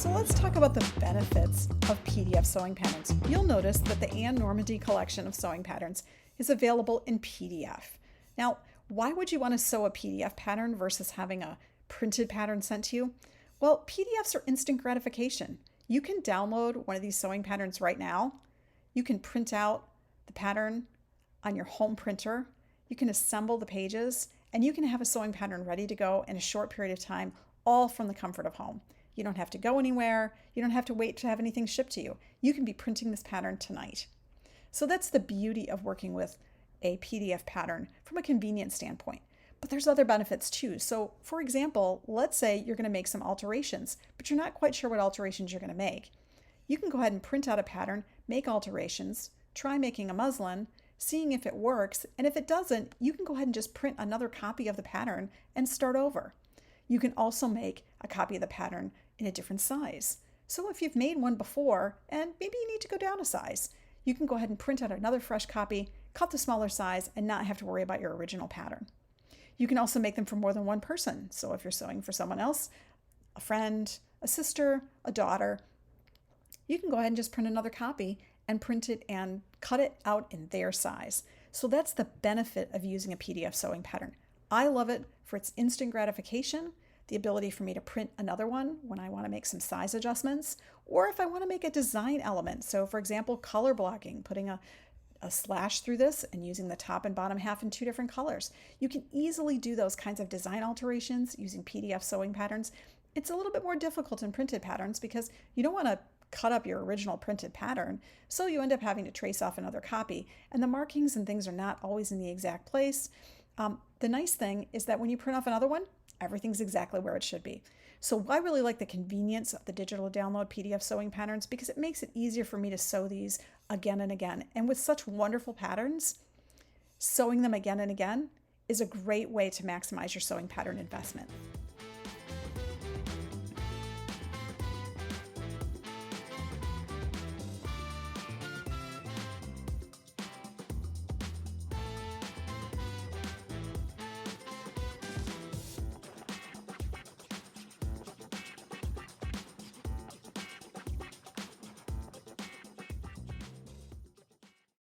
So let's talk about the benefits of PDF sewing patterns. You'll notice that the Anne Normandy collection of sewing patterns is available in PDF. Now, why would you want to sew a PDF pattern versus having a printed pattern sent to you? Well, PDFs are instant gratification. You can download one of these sewing patterns right now. You can print out the pattern on your home printer. You can assemble the pages, and you can have a sewing pattern ready to go in a short period of time, all from the comfort of home. You don't have to go anywhere. You don't have to wait to have anything shipped to you. You can be printing this pattern tonight. So that's the beauty of working with a PDF pattern from a convenience standpoint. But there's other benefits too. So for example, let's say you're going to make some alterations, but you're not quite sure what alterations you're going to make. You can go ahead and print out a pattern, make alterations, try making a muslin, seeing if it works, and if it doesn't, you can go ahead and just print another copy of the pattern and start over. You can also make a copy of the pattern in a different size. So if you've made one before and maybe you need to go down a size, you can go ahead and print out another fresh copy, cut the smaller size, and not have to worry about your original pattern. You can also make them for more than one person. So if you're sewing for someone else, a friend, a sister, a daughter, you can go ahead and just print another copy and print it and cut it out in their size. So that's the benefit of using a PDF sewing pattern. I love it for its instant gratification, the ability for me to print another one when I want to make some size adjustments, or if I want to make a design element. So for example, color blocking, putting a slash through this and using the top and bottom half in two different colors. You can easily do those kinds of design alterations using PDF sewing patterns. It's a little bit more difficult in printed patterns because you don't want to cut up your original printed pattern, so you end up having to trace off another copy, and the markings and things are not always in the exact place. The nice thing is that when you print off another one, everything's exactly where it should be. So I really like the convenience of the digital download PDF sewing patterns because it makes it easier for me to sew these again and again. And with such wonderful patterns, sewing them again and again is a great way to maximize your sewing pattern investment.